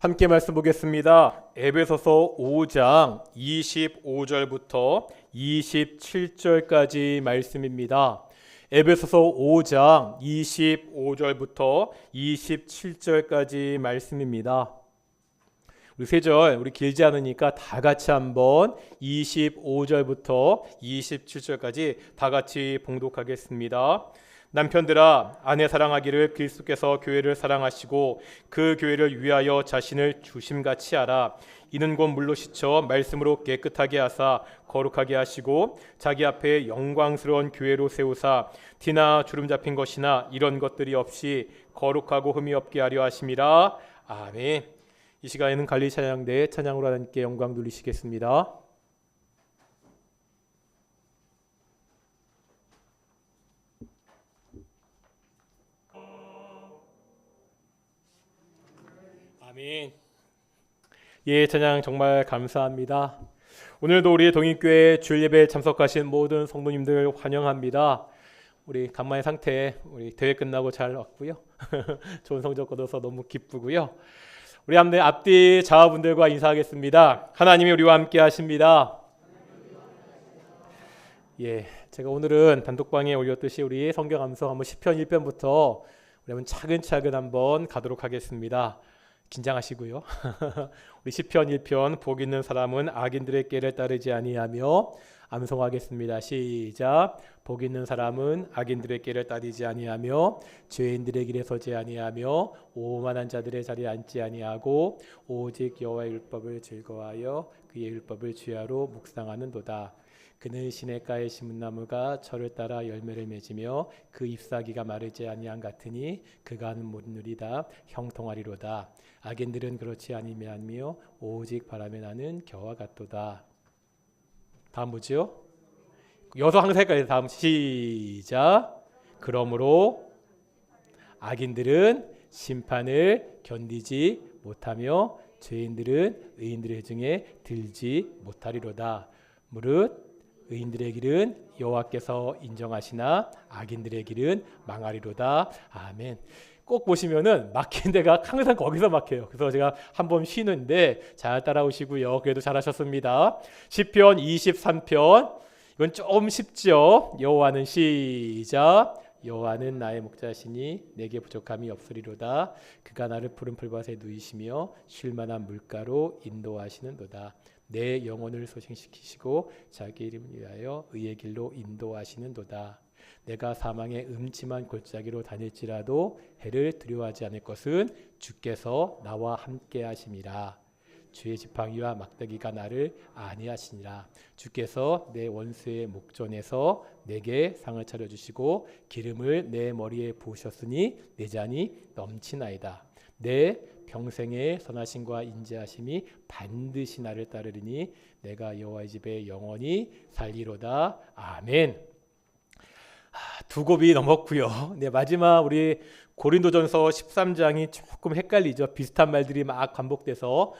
함께 말씀 보겠습니다. 에베소서 5장 25절부터 27절까지 말씀입니다. 에베소서 5장 25절부터 27절까지 말씀입니다. 우리 세 절, 우리 길지 않으니까 다 같이 한번 25절부터 27절까지 다 같이 봉독하겠습니다. 남편들아, 아내 사랑하기를 그리스도께서 교회를 사랑하시고 그 교회를 위하여 자신을 주심같이 하라. 이는 곧 물로 씻어 말씀으로 깨끗하게 하사 거룩하게 하시고 자기 앞에 영광스러운 교회로 세우사 티나 주름 잡힌 것이나 이런 것들이 없이 거룩하고 흠이 없게 하려 하심이라. 아멘. 이 시간에는 갈리 찬양대의 찬양으로 하나님께 영광 돌리시겠습니다. 아멘. 예, 찬양 정말 감사합니다. 오늘도 우리 동익교회 주일 예배에 참석하신 모든 성도님들 환영합니다. 우리 간만의 상태, 우리 대회 끝나고 잘 왔고요. 좋은 성적 얻어서 너무 기쁘고요. 우리 앞뒤 자화분들과 인사하겠습니다. 하나님이 우리와 함께 하십니다. 예, 제가 오늘은 단톡방에 올렸듯이 우리 성경 암송 한번 시편 1편부터 우리 한번 차근차근 한번 가도록 하겠습니다. 긴장하시고요. 우리 시편 1편 복 있는 사람은 악인들의 길을 따르지 아니하며 암송하겠습니다. 시작. 복 있는 사람은 악인들의 길을 따르지 아니하며 죄인들의 길에 서지 아니하며 오만한 자들의 자리에 앉지 아니하고 오직 여호와의 율법을 즐거워하여 그의 율법을 주야로 묵상하는도다. 그는 시냇가에 심은 나무가 철을 따라 열매를 맺으며 그 잎사귀가 마르지 아니한 같으니 그가 하는 모든 일이 다 형통하리로다. 악인들은 그렇지 아니하며 오직 바람에 나는 겨와 같도다. 다음 뭐죠? 여섯 항상 헷갈려요. 다음 시작. 그러므로 악인들은 심판을 견디지 못하며 죄인들은 의인들의 중에 들지 못하리로다. 무릇 의인들의 길은 여호와께서 인정하시나 악인들의 길은 망하리로다. 아멘. 꼭 보시면은 막힌 데가 항상 거기서 막혀요. 그래서 제가 한번 쉬는데 잘 따라오시고요. 그래도 잘하셨습니다. 시편 23편 이건 좀 쉽죠. 여호와는 시작. 여호와는 나의 목자시니 내게 부족함이 없으리로다. 그가 나를 푸른 풀밭에 누이시며 쉴만한 물가로 인도하시는도다. 내 영혼을 소생시키시고 자기 이름을 위하여 의의 길로 인도하시는도다. 내가 사망의 음침한 골짜기로 다닐지라도 해를 두려워하지 않을 것은 주께서 나와 함께 하심이라. 주의 지팡이와 막대기가 나를 안위하시니라. 주께서 내 원수의 목전에서 내게 상을 차려주시고 기름을 내 머리에 부으셨으니 내 잔이 넘치나이다. 내 평생의 선하심과 인자하심이 반드시 나를 따르리니 내가 여호와의 집에 영원히 살리로다. 아멘. 두 곱이 넘었고요. 네, 마지막 우리 고린도전서 13장이 조금 헷갈리죠. 비슷한 말들이 막 반복돼서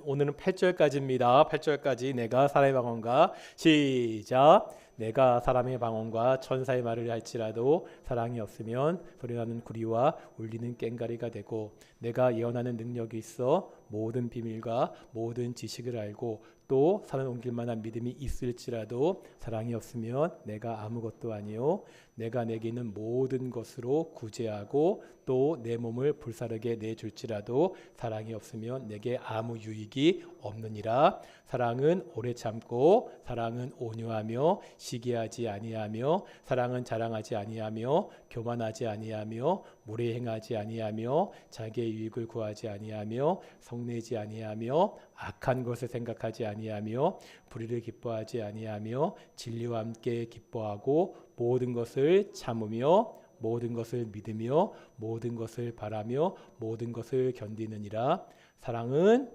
오늘은 8절까지입니다. 8절까지 내가 사람의 방언과 시작. 내가 사람의 방언과 천사의 말을 할지라도 사랑이 없으면 소리나는 구리와 울리는 꽹과리가 되고 내가 예언하는 능력이 있어 모든 비밀과 모든 지식을 알고 또 산을 옮길 만한 믿음이 있을지라도 사랑이 없으면 내가 아무것도 아니요 내가 내게 있는 모든 것으로 구제하고 또 내 몸을 불사르게 내줄지라도 사랑이 없으면 내게 아무 유익이 없느니라. 사랑은 오래 참고 사랑은 온유하며 시기하지 아니하며 사랑은 자랑하지 아니하며 교만하지 아니하며 무례행하지 아니하며 자기의 유익을 구하지 아니하며 성내지 아니하며 악한 것을 생각하지 아니하며 불의를 기뻐하지 아니하며 진리와 함께 기뻐하고 모든 것을 참으며 모든 것을 믿으며 모든 것을 바라며 모든 것을 견디느니라. 사랑은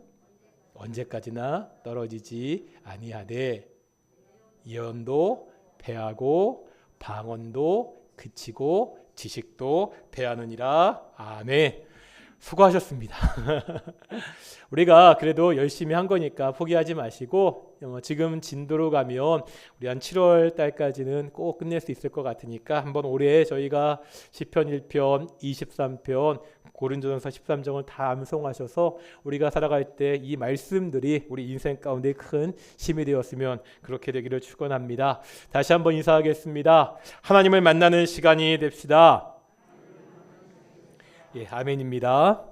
언제까지나 떨어지지 아니하되 예언도 패하고 방언도 그치고 지식도 패하느니라. 아멘. 수고하셨습니다. 우리가 그래도 열심히 한 거니까 포기하지 마시고 지금 진도로 가면 우리 한 7월 달까지는 꼭 끝낼 수 있을 것 같으니까 한번 올해 저희가 시편 1편, 23편, 고린도전서 13장을 다 암송하셔서 우리가 살아갈 때 이 말씀들이 우리 인생 가운데 큰 힘이 되었으면 그렇게 되기를 축원합니다. 다시 한번 인사하겠습니다. 하나님을 만나는 시간이 됩시다. 예, 아멘입니다.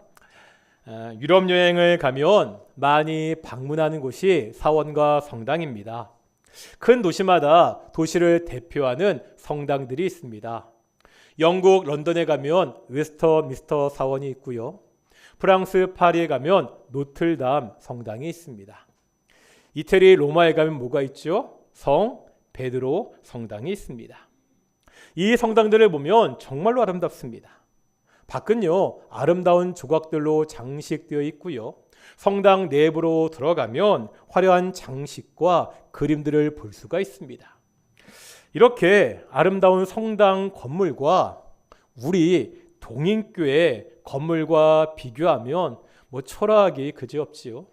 유럽 여행을 가면 많이 방문하는 곳이 사원과 성당입니다. 큰 도시마다 도시를 대표하는 성당들이 있습니다. 영국 런던에 가면 웨스터민스터 사원이 있고요. 프랑스 파리에 가면 노틀담 성당이 있습니다. 이태리 로마에 가면 뭐가 있죠? 성 베드로 성당이 있습니다. 이 성당들을 보면 정말로 아름답습니다. 밖은요 아름다운 조각들로 장식되어 있고요. 성당 내부로 들어가면 화려한 장식과 그림들을 볼 수가 있습니다. 이렇게 아름다운 성당 건물과 우리 동인교회 건물과 비교하면 초라하기 그지없지요.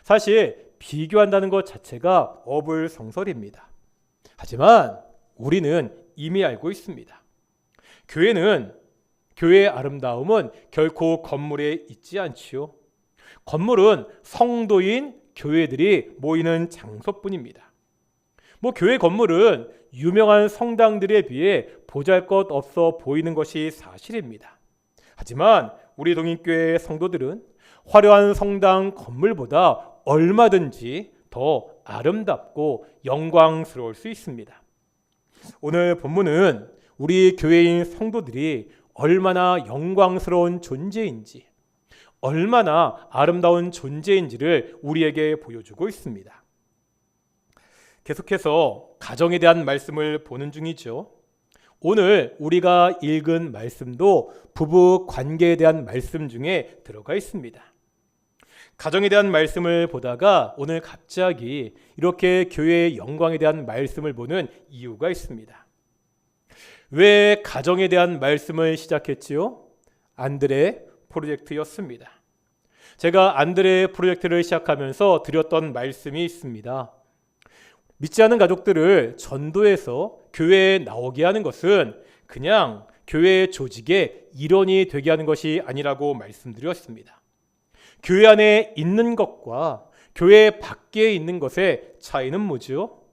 사실 비교한다는 것 자체가 어불성설입니다. 하지만 우리는 이미 알고 있습니다. 교회의 아름다움은 결코 건물에 있지 않지요. 건물은 성도인 교회들이 모이는 장소뿐입니다. 교회 건물은 유명한 성당들에 비해 보잘것없어 보이는 것이 사실입니다. 하지만 우리 동인교회 성도들은 화려한 성당 건물보다 얼마든지 더 아름답고 영광스러울 수 있습니다. 오늘 본문은 우리 교회인 성도들이 얼마나 영광스러운 존재인지, 얼마나 아름다운 존재인지를 우리에게 보여주고 있습니다. 계속해서 가정에 대한 말씀을 보는 중이죠. 오늘 우리가 읽은 말씀도 부부 관계에 대한 말씀 중에 들어가 있습니다. 가정에 대한 말씀을 보다가 오늘 갑자기 이렇게 교회의 영광에 대한 말씀을 보는 이유가 있습니다. 왜 가정에 대한 말씀을 시작했지요? 안드레 프로젝트였습니다. 제가 안드레 프로젝트를 시작하면서 드렸던 말씀이 있습니다. 믿지 않는 가족들을 전도해서 교회에 나오게 하는 것은 그냥 교회 조직의 일원이 되게 하는 것이 아니라고 말씀드렸습니다. 교회 안에 있는 것과 교회 밖에 있는 것의 차이는 뭐죠?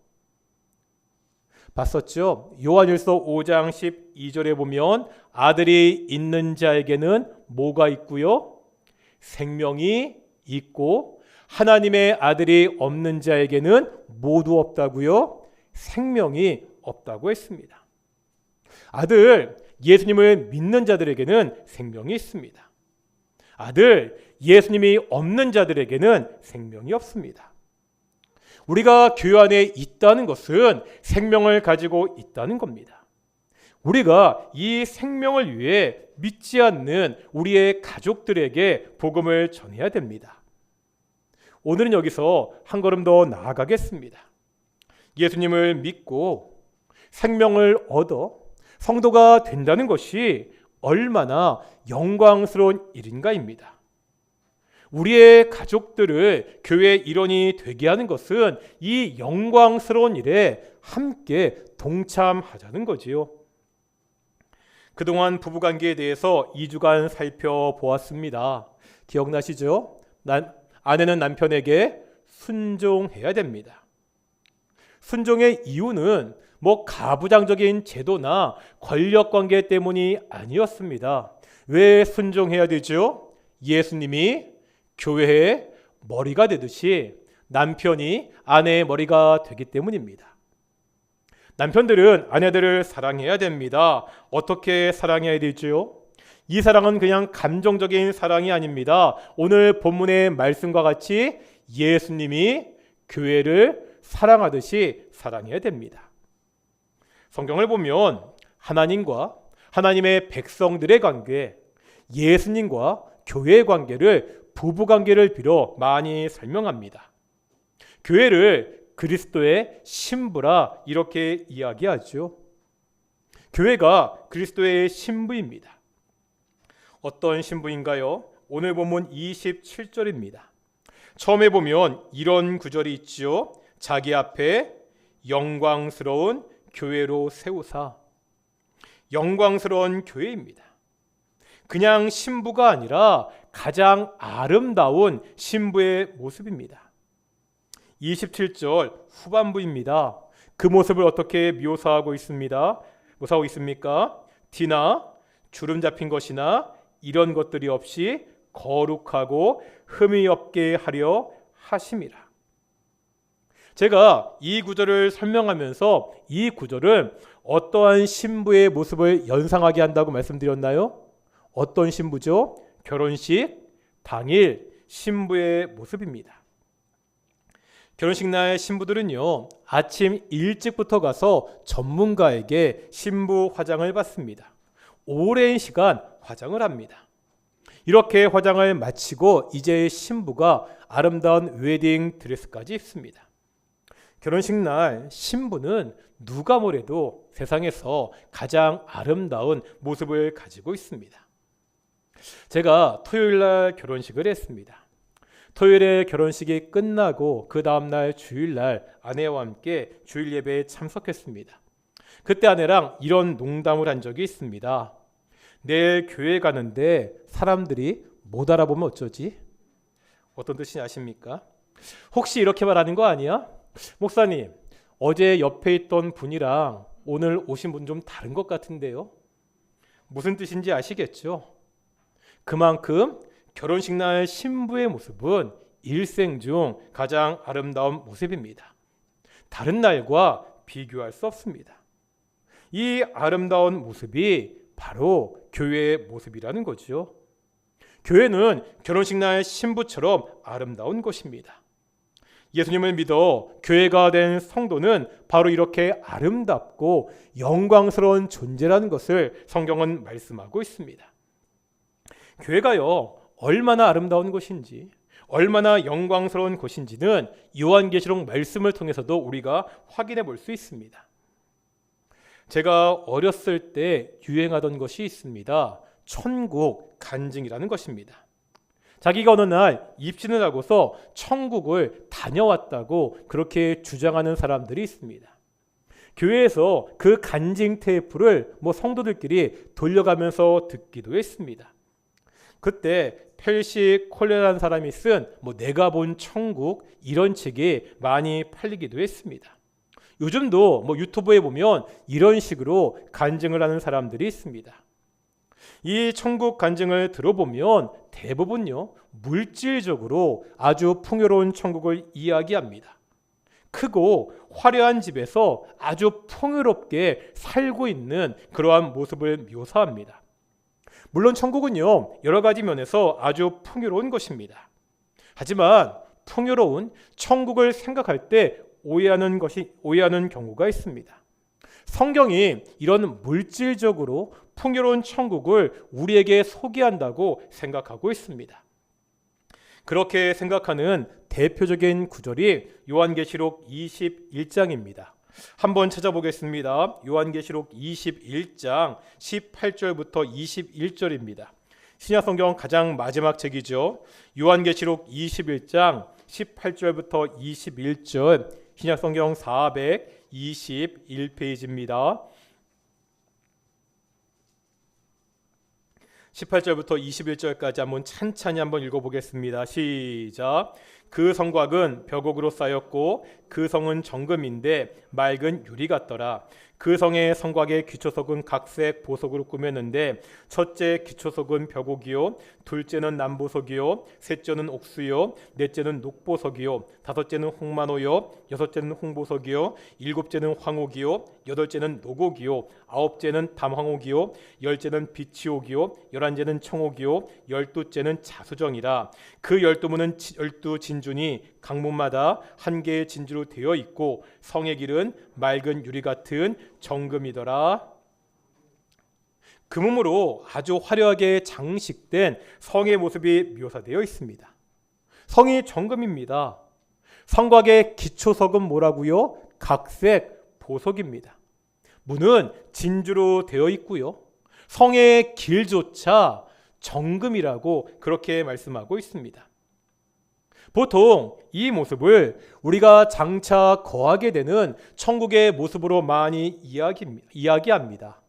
봤었죠? 요한일서 5장 12절에 보면 아들이 있는 자에게는 뭐가 있고요? 생명이 있고 하나님의 아들이 없는 자에게는 모두 없다고요? 생명이 없다고 했습니다. 아들 예수님을 믿는 자들에게는 생명이 있습니다. 아들 예수님이 없는 자들에게는 생명이 없습니다. 우리가 교회 안에 있다는 것은 생명을 가지고 있다는 겁니다. 우리가 이 생명을 위해 믿지 않는 우리의 가족들에게 복음을 전해야 됩니다. 오늘은 여기서 한 걸음 더 나아가겠습니다. 예수님을 믿고 생명을 얻어 성도가 된다는 것이 얼마나 영광스러운 일인가입니다. 우리의 가족들을 교회의 일원이 되게 하는 것은 이 영광스러운 일에 함께 동참하자는 거지요. 그동안 부부관계에 대해서 2주간 살펴보았습니다. 기억나시죠? 아내는 남편에게 순종해야 됩니다. 순종의 이유는 가부장적인 제도나 권력관계 때문이 아니었습니다. 왜 순종해야 되죠? 예수님이 교회의 머리가 되듯이 남편이 아내의 머리가 되기 때문입니다. 남편들은 아내들을 사랑해야 됩니다. 어떻게 사랑해야 되죠? 이 사랑은 그냥 감정적인 사랑이 아닙니다. 오늘 본문의 말씀과 같이 예수님이 교회를 사랑하듯이 사랑해야 됩니다. 성경을 보면 하나님과 하나님의 백성들의 관계, 예수님과 교회의 관계를 부부관계를 빌어 많이 설명합니다. 교회를 그리스도의 신부라 이렇게 이야기하죠. 교회가 그리스도의 신부입니다. 어떤 신부인가요? 오늘 본문 27절입니다. 처음에 보면 이런 구절이 있죠. 자기 앞에 영광스러운 교회로 세우사. 영광스러운 교회입니다. 그냥 신부가 아니라 가장 아름다운 신부의 모습입니다. 27절 후반부입니다. 그 모습을 어떻게 묘사하고 있습니다? 묘사하고 있습니까? 티나 주름 잡힌 것이나 이런 것들이 없이 거룩하고 흠이 없게 하려 하심이라. 제가 이 구절을 설명하면서 이 구절은 어떠한 신부의 모습을 연상하게 한다고 말씀드렸나요? 어떤 신부죠? 결혼식 당일 신부의 모습입니다. 결혼식 날 신부들은요, 아침 일찍부터 가서 전문가에게 신부 화장을 받습니다. 오랜 시간 화장을 합니다. 이렇게 화장을 마치고 이제 신부가 아름다운 웨딩 드레스까지 입습니다. 결혼식 날 신부는 누가 뭐래도 세상에서 가장 아름다운 모습을 가지고 있습니다. 제가 토요일 날 결혼식을 했습니다. 토요일에 결혼식이 끝나고 그 다음날 주일날 아내와 함께 주일 예배에 참석했습니다. 그때 아내랑 이런 농담을 한 적이 있습니다. 내일 교회 가는데 사람들이 못 알아보면 어쩌지? 어떤 뜻인지 아십니까? 혹시 이렇게 말하는 거 아니야? 목사님, 어제 옆에 있던 분이랑 오늘 오신 분 좀 다른 것 같은데요? 무슨 뜻인지 아시겠죠? 그만큼 결혼식 날 신부의 모습은 일생 중 가장 아름다운 모습입니다. 다른 날과 비교할 수 없습니다. 이 아름다운 모습이 바로 교회의 모습이라는 거죠. 교회는 결혼식 날 신부처럼 아름다운 곳입니다. 예수님을 믿어 교회가 된 성도는 바로 이렇게 아름답고 영광스러운 존재라는 것을 성경은 말씀하고 있습니다. 교회가요, 얼마나 아름다운 곳인지, 얼마나 영광스러운 곳인지는 요한계시록 말씀을 통해서도 우리가 확인해 볼 수 있습니다. 제가 어렸을 때 유행하던 것이 있습니다. 천국 간증이라는 것입니다. 자기가 어느 날 입신을 하고서 천국을 다녀왔다고 그렇게 주장하는 사람들이 있습니다. 교회에서 그 간증 테이프를 성도들끼리 돌려가면서 듣기도 했습니다. 그때 펠시 콜레라는 사람이 쓴 내가 본 천국 이런 책이 많이 팔리기도 했습니다. 요즘도 유튜브에 보면 이런 식으로 간증을 하는 사람들이 있습니다. 이 천국 간증을 들어보면 대부분요, 물질적으로 아주 풍요로운 천국을 이야기합니다. 크고 화려한 집에서 아주 풍요롭게 살고 있는 그러한 모습을 묘사합니다. 물론 천국은요, 여러 가지 면에서 아주 풍요로운 것입니다. 하지만 풍요로운 천국을 생각할 때 오해하는 경우가 있습니다. 성경이 이런 물질적으로 풍요로운 천국을 우리에게 소개한다고 생각하고 있습니다. 그렇게 생각하는 대표적인 구절이 요한계시록 21장입니다. 한번 찾아보겠습니다. 요한계시록 21장 18절부터 21절입니다. 신약성경 가장 마지막 책이죠. 요한계시록 21장 18절부터 21절, 신약성경 421페이지입니다. 18절부터 21절까지 한번 찬찬히 한번 읽어보겠습니다. 시작. 그 성곽은 벽옥으로 쌓였고 그 성은 정금인데 맑은 유리 같더라. 그 성의 성곽의 기초석은 각색 보석으로 꾸몄는데 첫째 기초석은 벽옥이요, 둘째는 남보석이요, 셋째는 옥수요, 넷째는 녹보석이요, 다섯째는 홍만호요, 여섯째는 홍보석이요, 일곱째는 황옥이요, 여덟째는 노곡이요, 아홉째는 담황옥이요, 열째는 비치옥이요, 열한째는 청옥이요, 열두째는 자수정이라. 그 열두 문은 열두 진준이 각문마다 한 개의 진주로 되어 있고 성의 길은 맑은 유리 같은 정금이더라. 금음으로 아주 화려하게 장식된 성의 모습이 묘사되어 있습니다. 성이 정금입니다. 성곽의 기초석은 뭐라고요? 각색 보석입니다. 문은 진주로 되어 있고요. 성의 길조차 정금이라고 그렇게 말씀하고 있습니다. 보통 이 모습을 우리가 장차 거하게 되는 천국의 모습으로 많이 이야기합니다.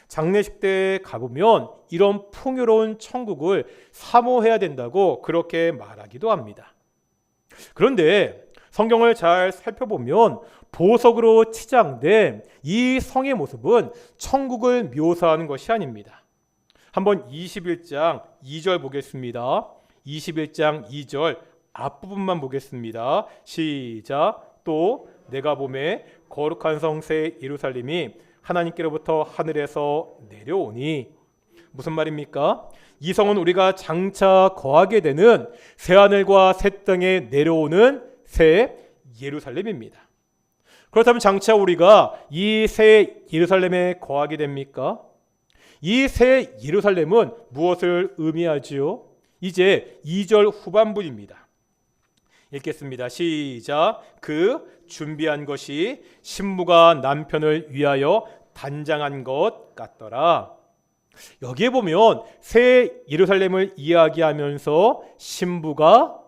장례식 때 가보면 이런 풍요로운 천국을 사모해야 된다고 그렇게 말하기도 합니다. 그런데 성경을 잘 살펴보면 보석으로 치장된 이 성의 모습은 천국을 묘사하는 것이 아닙니다. 한번 21장 2절 보겠습니다. 21장 2절 앞부분만 보겠습니다. 시작. 또 내가 보매 거룩한 성새 예루살렘이 하나님께로부터 하늘에서 내려오니. 무슨 말입니까? 이 성은 우리가 장차 거하게 되는 새하늘과 새 땅에 내려오는 새 예루살렘입니다. 그렇다면 장차 우리가 이 새 예루살렘에 거하게 됩니까? 이 새 예루살렘은 무엇을 의미하지요? 이제 2절 후반부입니다. 읽겠습니다. 시작. 그 준비한 것이 신부가 남편을 위하여 단장한 것 같더라. 여기에 보면 새 예루살렘을 이야기하면서 신부가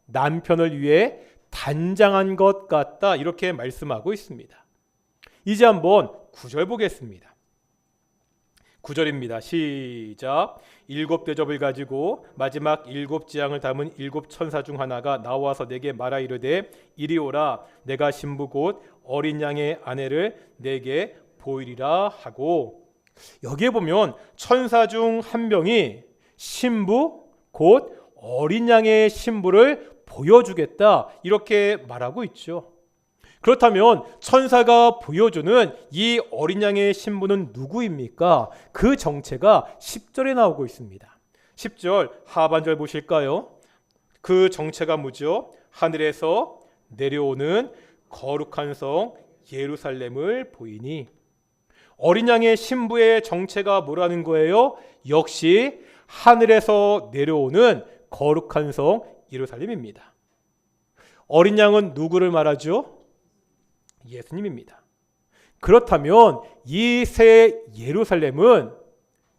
남편을 위해 단장한 것 같다 이렇게 말씀하고 있습니다. 이제 한번 9절 보겠습니다. 9절입니다. 시작. 7대접을 가지고 마지막 7재앙을 담은 7천사 중 하나가 나와서 내게 말하 이르되 이리 오라. 내가 신부 곧 어린 양의 아내를 내게 보이리라 하고, 여기에 보면 천사 중 한 명이 신부 곧 어린 양의 신부를 보여주겠다 이렇게 말하고 있죠. 그렇다면 천사가 보여주는 이 어린 양의 신부는 누구입니까? 그 정체가 10절에 나오고 있습니다. 10절 하반절 보실까요? 그 정체가 뭐죠? 하늘에서 내려오는 거룩한 성 예루살렘을 보이니. 어린 양의 신부의 정체가 뭐라는 거예요? 역시 하늘에서 내려오는 거룩한 성 예루살렘입니다. 어린 양은 누구를 말하죠? 예수님입니다. 그렇다면 이 새 예루살렘은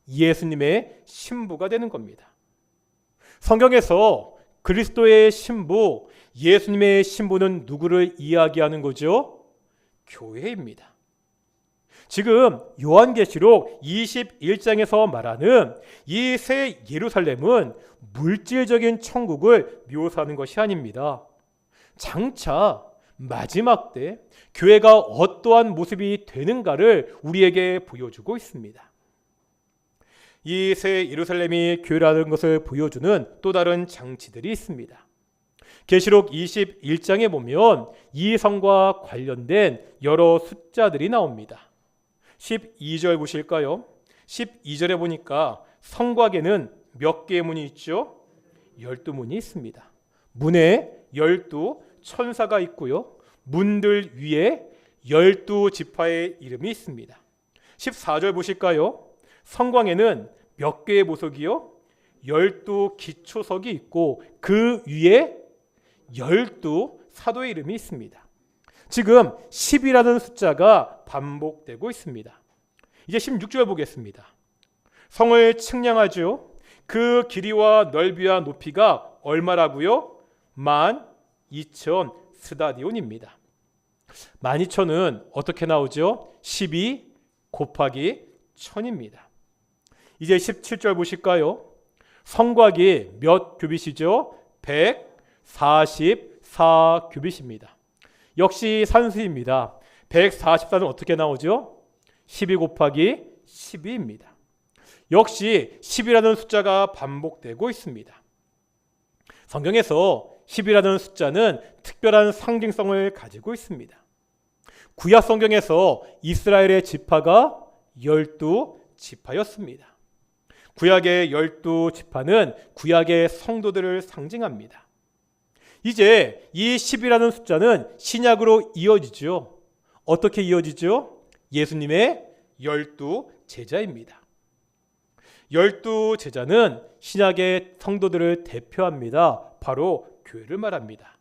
예수님의 신부가 되는 겁니다. 성경에서 그리스도의 신부, 예수님의 신부는 누구를 이야기하는 거죠? 교회입니다. 지금 요한계시록 21장에서 말하는 이 새 예루살렘은 물질적인 천국을 묘사하는 것이 아닙니다. 장차 마지막 때 교회가 어떠한 모습이 되는가를 우리에게 보여주고 있습니다. 이 새 예루살렘이 교회라는 것을 보여주는 또 다른 장치들이 있습니다. 계시록 21장에 보면 이 성과 관련된 여러 숫자들이 나옵니다. 12절 보실까요? 12절에 보니까 성곽에는 몇 개의 문이 있죠? 12문이 있습니다. 문에 12 천사가 있고요. 문들 위에 12지파의 이름이 있습니다. 14절 보실까요? 성곽에는 몇 개의 보석이요? 12기초석이 있고 그 위에 12사도의 이름이 있습니다. 지금 10이라는 숫자가 반복되고 있습니다. 이제 16절 보겠습니다. 성을 측량하죠. 그 길이와 넓이와 높이가 얼마라고요? 12,000 스다디온입니다. 12,000은 어떻게 나오죠? 12 곱하기 1000입니다. 이제 17절 보실까요? 성곽이 몇 규빗이죠? 144 규빗입니다. 역시 산수입니다. 144는 어떻게 나오죠? 12 곱하기 12입니다. 역시 10이라는 숫자가 반복되고 있습니다. 성경에서 10이라는 숫자는 특별한 상징성을 가지고 있습니다. 구약 성경에서 이스라엘의 지파가 12지파였습니다. 구약의 12지파는 구약의 성도들을 상징합니다. 이제 이 10이라는 숫자는 신약으로 이어지죠. 어떻게 이어지죠? 예수님의 12제자입니다. 12제자는 신약의 성도들을 대표합니다. 바로 교회를 말합니다.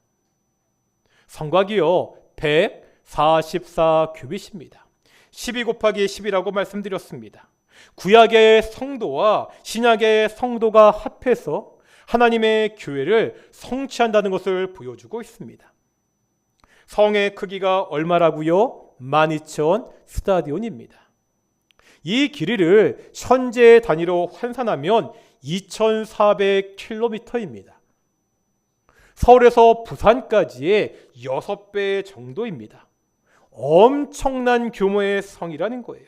성곽이요 144 규빗입니다. 12 곱하기 10이라고 말씀드렸습니다. 구약의 성도와 신약의 성도가 합해서 하나님의 교회를 성취한다는 것을 보여주고 있습니다. 성의 크기가 얼마라고요? 12,000 스타디온입니다. 이 길이를 현재 단위로 환산하면 2,400km입니다. 서울에서 부산까지의 6배 정도입니다. 엄청난 규모의 성이라는 거예요.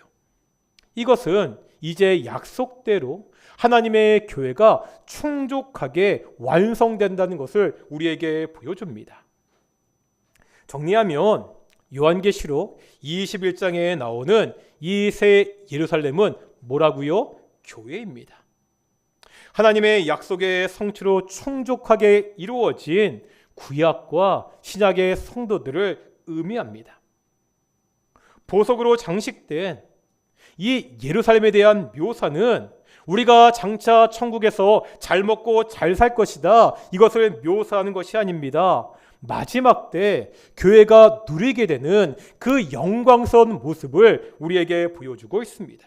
이것은 이제 약속대로 하나님의 교회가 충족하게 완성된다는 것을 우리에게 보여줍니다. 정리하면 요한계시록 21장에 나오는 이 새 예루살렘은 뭐라고요? 교회입니다. 하나님의 약속의 성취로 충족하게 이루어진 구약과 신약의 성도들을 의미합니다. 보석으로 장식된 이 예루살렘에 대한 묘사는 우리가 장차 천국에서 잘 먹고 잘 살 것이다, 이것을 묘사하는 것이 아닙니다. 마지막 때 교회가 누리게 되는 그 영광스러운 모습을 우리에게 보여주고 있습니다.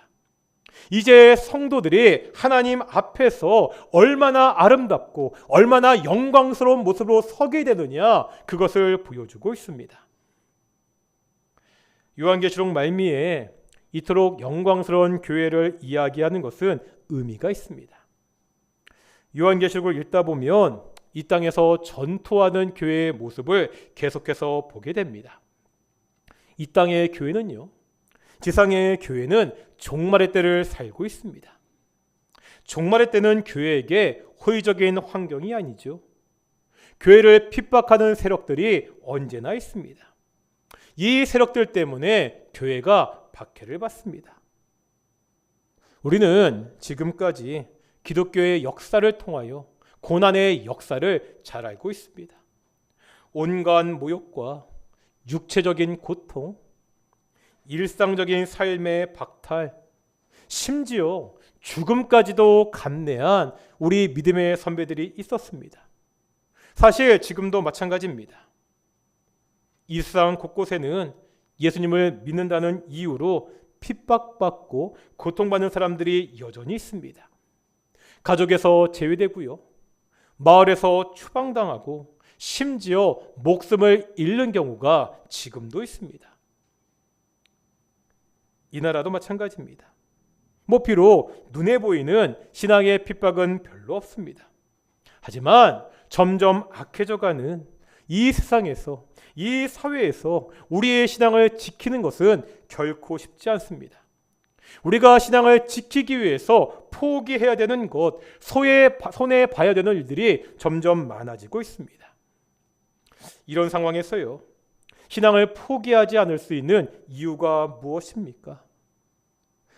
이제 성도들이 하나님 앞에서 얼마나 아름답고 얼마나 영광스러운 모습으로 서게 되느냐, 그것을 보여주고 있습니다. 요한계시록 말미에 이토록 영광스러운 교회를 이야기하는 것은 의미가 있습니다. 요한계시록을 읽다 보면 이 땅에서 전투하는 교회의 모습을 계속해서 보게 됩니다. 이 땅의 교회는요, 지상의 교회는 종말의 때를 살고 있습니다. 종말의 때는 교회에게 호의적인 환경이 아니죠. 교회를 핍박하는 세력들이 언제나 있습니다. 이 세력들 때문에 교회가 박해를 받습니다. 우리는 지금까지 기독교의 역사를 통하여 고난의 역사를 잘 알고 있습니다. 온갖 모욕과 육체적인 고통, 일상적인 삶의 박탈, 심지어 죽음까지도 감내한 우리 믿음의 선배들이 있었습니다. 사실 지금도 마찬가지입니다. 일상 곳곳에는 예수님을 믿는다는 이유로 핍박받고 고통받는 사람들이 여전히 있습니다. 가족에서 제외되고요, 마을에서 추방당하고 심지어 목숨을 잃는 경우가 지금도 있습니다. 이 나라도 마찬가지입니다. 비록 눈에 보이는 신앙의 핍박은 별로 없습니다. 하지만 점점 악해져가는 이 세상에서, 이 사회에서 우리의 신앙을 지키는 것은 결코 쉽지 않습니다. 우리가 신앙을 지키기 위해서 포기해야 되는 것, 손에 봐야 되는 일들이 점점 많아지고 있습니다. 이런 상황에서요, 신앙을 포기하지 않을 수 있는 이유가 무엇입니까?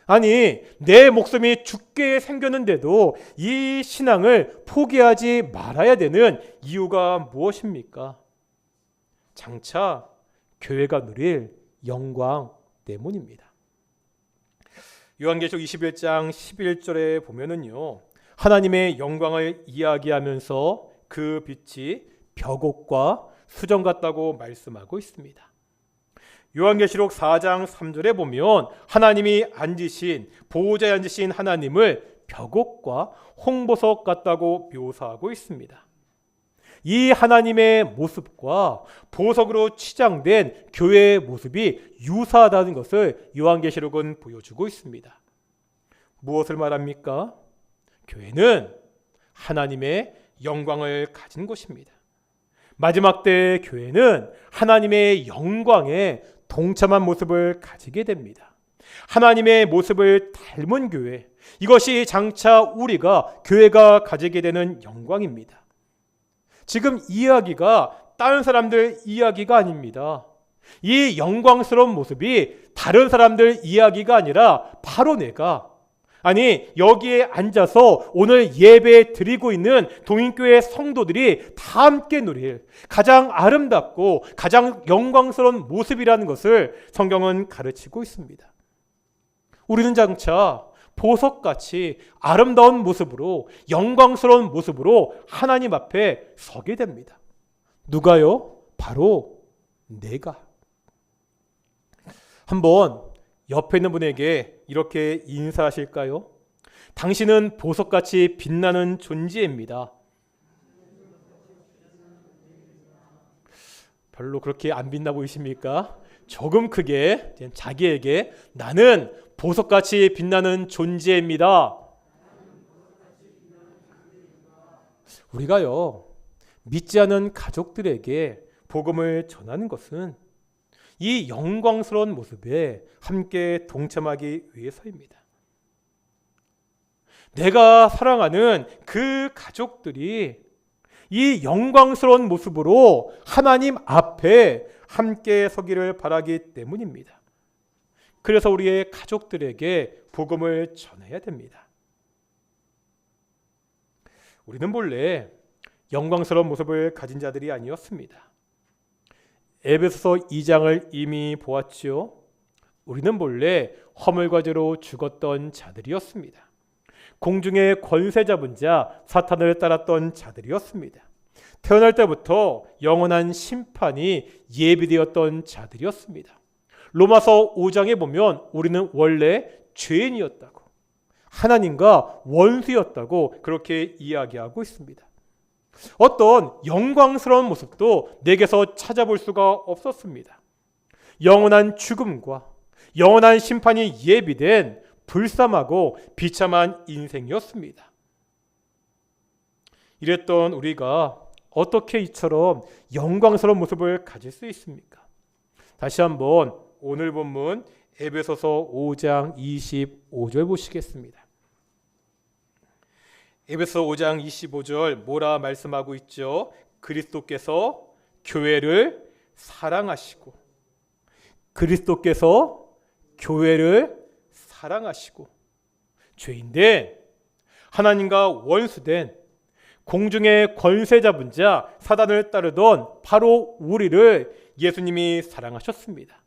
아니, 내 목숨이 죽게 생겼는데도 이 신앙을 포기하지 말아야 되는 이유가 무엇입니까? 장차 교회가 누릴 영광 때문입니다. 요한계시록 21장 11절에 보면은요, 하나님의 영광을 이야기하면서 그 빛이 벽옥과 수정 같다고 말씀하고 있습니다. 요한계시록 4장 3절에 보면 하나님이 앉으신, 보호자에 앉으신 하나님을 벽옥과 홍보석 같다고 묘사하고 있습니다. 이 하나님의 모습과 보석으로 치장된 교회의 모습이 유사하다는 것을 요한계시록은 보여주고 있습니다. 무엇을 말합니까? 교회는 하나님의 영광을 가진 곳입니다. 마지막 때의 교회는 하나님의 영광에 동참한 모습을 가지게 됩니다. 하나님의 모습을 닮은 교회, 이것이 장차 우리가 교회가 가지게 되는 영광입니다. 지금 이야기가 다른 사람들 이야기가 아닙니다. 이 영광스러운 모습이 다른 사람들 이야기가 아니라 바로 내가, 아니 여기에 앉아서 오늘 예배 드리고 있는 동인교회 성도들이 다 함께 누릴 가장 아름답고 가장 영광스러운 모습이라는 것을 성경은 가르치고 있습니다. 우리는 장차 보석같이 아름다운 모습으로, 영광스러운 모습으로 하나님 앞에 서게 됩니다. 누가요? 바로 내가. 한번 옆에 있는 분에게 이렇게 인사하실까요? 당신은 보석같이 빛나는 존재입니다. 별로 그렇게 안 빛나 보이십니까? 조금 크게 자기에게 나는 보석같이 빛나는 존재입니다. 우리가요, 믿지 않은 가족들에게 복음을 전하는 것은 이 영광스러운 모습에 함께 동참하기 위해서입니다. 내가 사랑하는 그 가족들이 이 영광스러운 모습으로 하나님 앞에 함께 서기를 바라기 때문입니다. 그래서 우리의 가족들에게 복음을 전해야 됩니다. 우리는 본래 영광스러운 모습을 가진 자들이 아니었습니다. 에베소서 2장을 이미 보았지요. 우리는 본래 허물과 죄로 죽었던 자들이었습니다. 공중의 권세 잡은 자 사탄을 따랐던 자들이었습니다. 태어날 때부터 영원한 심판이 예비되었던 자들이었습니다. 로마서 5장에 보면 우리는 원래 죄인이었다고, 하나님과 원수였다고 그렇게 이야기하고 있습니다. 어떤 영광스러운 모습도 내게서 찾아볼 수가 없었습니다. 영원한 죽음과 영원한 심판이 예비된 불쌍하고 비참한 인생이었습니다. 이랬던 우리가 어떻게 이처럼 영광스러운 모습을 가질 수 있습니까? 다시 한번 오늘 본문 에베소서 5장 25절 보시겠습니다. 에베소 5장 25절 뭐라 말씀하고 있죠? 그리스도께서 교회를 사랑하시고, 그리스도께서 교회를 사랑하시고, 죄인된 하나님과 원수된 공중의 권세 잡은 자 사단을 따르던 바로 우리를 예수님이 사랑하셨습니다.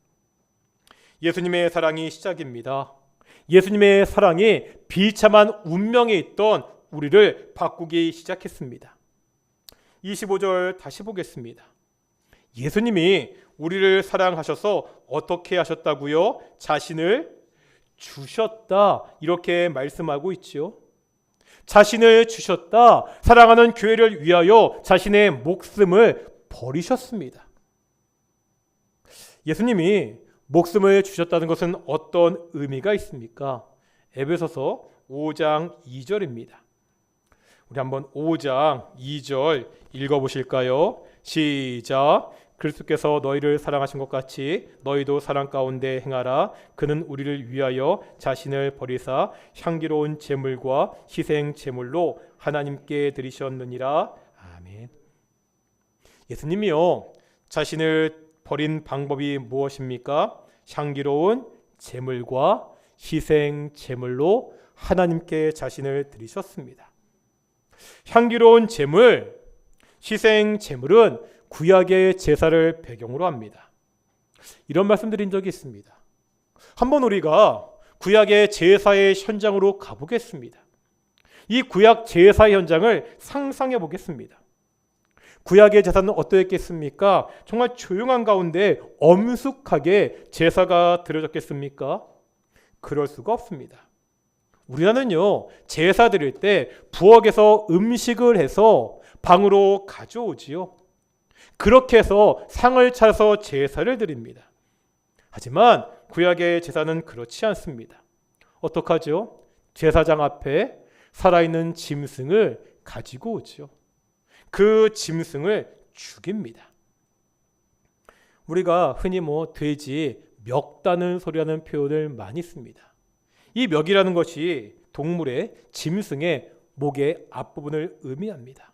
예수님의 사랑이 시작입니다. 예수님의 사랑이 비참한 운명에 있던 우리를 바꾸기 시작했습니다. 25절 다시 보겠습니다. 예수님이 우리를 사랑하셔서 어떻게 하셨다고요? 자신을 주셨다, 이렇게 말씀하고 있죠. 자신을 주셨다, 사랑하는 교회를 위하여 자신의 목숨을 버리셨습니다. 예수님이 목숨을 주셨다는 것은 어떤 의미가 있습니까? 에베소서 5장 2절입니다. 우리 한번 5장 2절 읽어보실까요? 시작. 그리스도께서 너희를 사랑하신 것 같이 너희도 사랑 가운데 행하라. 그는 우리를 위하여 자신을 버리사 향기로운 제물과 희생 제물로 하나님께 드리셨느니라. 아멘. 예수님이요, 자신을 버린 방법이 무엇입니까? 향기로운 제물과 희생 제물로 하나님께 자신을 드리셨습니다. 향기로운 제물, 희생 제물은 구약의 제사를 배경으로 합니다. 이런 말씀 드린 적이 있습니다. 한번 우리가 구약의 제사의 현장으로 가보겠습니다. 이 구약 제사 현장을 상상해 보겠습니다. 구약의 제사는 어떠했겠습니까? 정말 조용한 가운데 엄숙하게 제사가 드려졌겠습니까? 그럴 수가 없습니다. 우리나라는요, 제사 드릴 때 부엌에서 음식을 해서 방으로 가져오지요. 그렇게 해서 상을 차려서 제사를 드립니다. 하지만 구약의 제사는 그렇지 않습니다. 어떡하죠? 제사장 앞에 살아있는 짐승을 가지고 오죠. 그 짐승을 죽입니다. 우리가 흔히 돼지 멱다는 소리라는 표현을 많이 씁니다. 이 멱이라는 것이 동물의 짐승의 목의 앞부분을 의미합니다.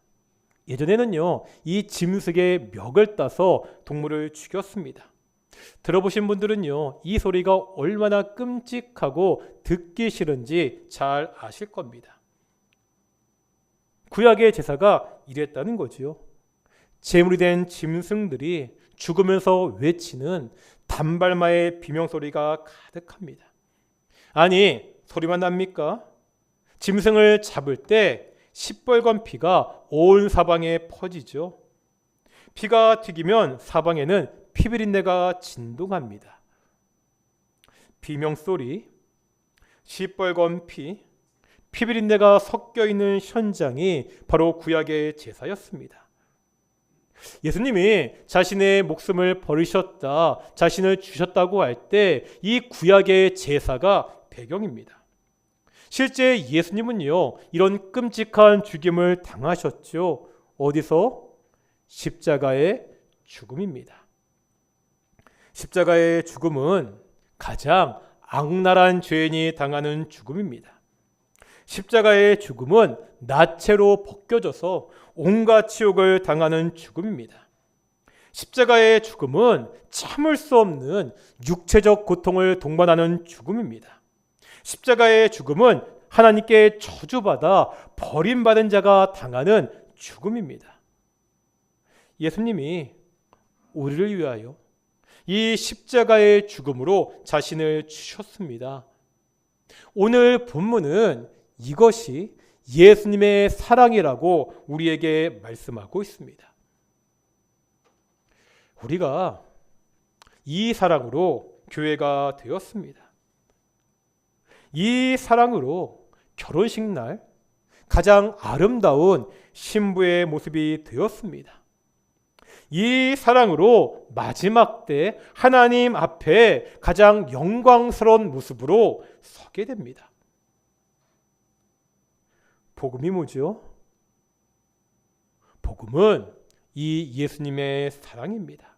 예전에는요, 이 짐승의 멱을 따서 동물을 죽였습니다. 들어보신 분들은요, 이 소리가 얼마나 끔찍하고 듣기 싫은지 잘 아실 겁니다. 구약의 제사가 이랬다는 거지요. 제물이 된 짐승들이 죽으면서 외치는 단발마의 비명소리가 가득합니다. 아니, 소리만 납니까? 짐승을 잡을 때 시뻘건 피가 온 사방에 퍼지죠. 피가 튀기면 사방에는 피비린내가 진동합니다. 비명소리, 시뻘건 피비린내가 섞여 있는 현장이 바로 구약의 제사였습니다. 예수님이 자신의 목숨을 버리셨다, 자신을 주셨다고 할 때 이 구약의 제사가 배경입니다. 실제 예수님은요, 이런 끔찍한 죽임을 당하셨죠. 어디서? 십자가의 죽음입니다. 십자가의 죽음은 가장 악랄한 죄인이 당하는 죽음입니다. 십자가의 죽음은 나체로 벗겨져서 온갖 치욕을 당하는 죽음입니다. 십자가의 죽음은 참을 수 없는 육체적 고통을 동반하는 죽음입니다. 십자가의 죽음은 하나님께 저주받아 버림받은 자가 당하는 죽음입니다. 예수님이 우리를 위하여 이 십자가의 죽음으로 자신을 주셨습니다. 오늘 본문은 이것이 예수님의 사랑이라고 우리에게 말씀하고 있습니다. 우리가 이 사랑으로 교회가 되었습니다. 이 사랑으로 결혼식 날 가장 아름다운 신부의 모습이 되었습니다. 이 사랑으로 마지막 때 하나님 앞에 가장 영광스러운 모습으로 서게 됩니다. 복음이 뭐죠? 복음은 이 예수님의 사랑입니다.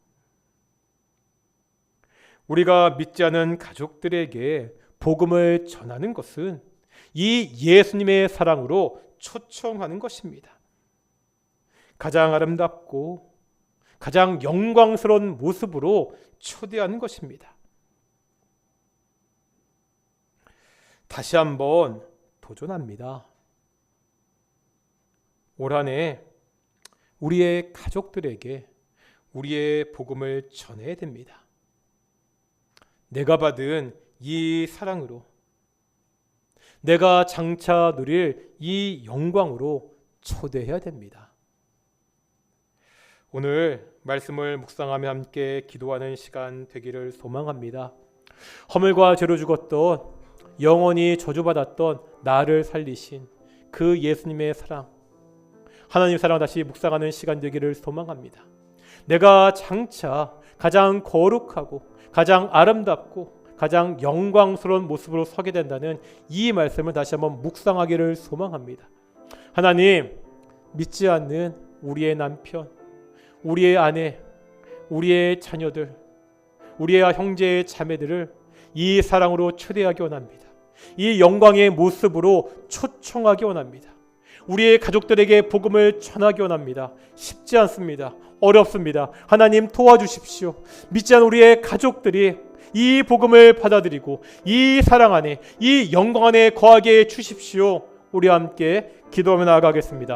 우리가 믿지 않은 가족들에게 복음을 전하는 것은 이 예수님의 사랑으로 초청하는 것입니다. 가장 아름답고 가장 영광스러운 모습으로 초대하는 것입니다. 다시 한번 도전합니다. 올 한 해 우리의 가족들에게 우리의 복음을 전해야 됩니다. 내가 받은 이 사랑으로, 내가 장차 누릴 이 영광으로 초대해야 됩니다. 오늘 말씀을 묵상하며 함께 기도하는 시간 되기를 소망합니다. 허물과 죄로 죽었던, 영원히 저주받았던 나를 살리신 그 예수님의 사랑, 하나님 사랑 다시 묵상하는 시간 되기를 소망합니다. 내가 장차 가장 거룩하고 가장 아름답고 가장 영광스러운 모습으로 서게 된다는 이 말씀을 다시 한번 묵상하기를 소망합니다. 하나님, 믿지 않는 우리의 남편, 우리의 아내, 우리의 자녀들, 우리의 형제 자매들을 이 사랑으로 초대하기 원합니다. 이 영광의 모습으로 초청하기 원합니다. 우리의 가족들에게 복음을 전하기 원합니다. 쉽지 않습니다. 어렵습니다. 하나님 도와주십시오. 믿지 않은 우리의 가족들이 이 복음을 받아들이고 이 사랑 안에, 이 영광 안에 거하게 해주십시오. 우리와 함께 기도하며 나아가겠습니다.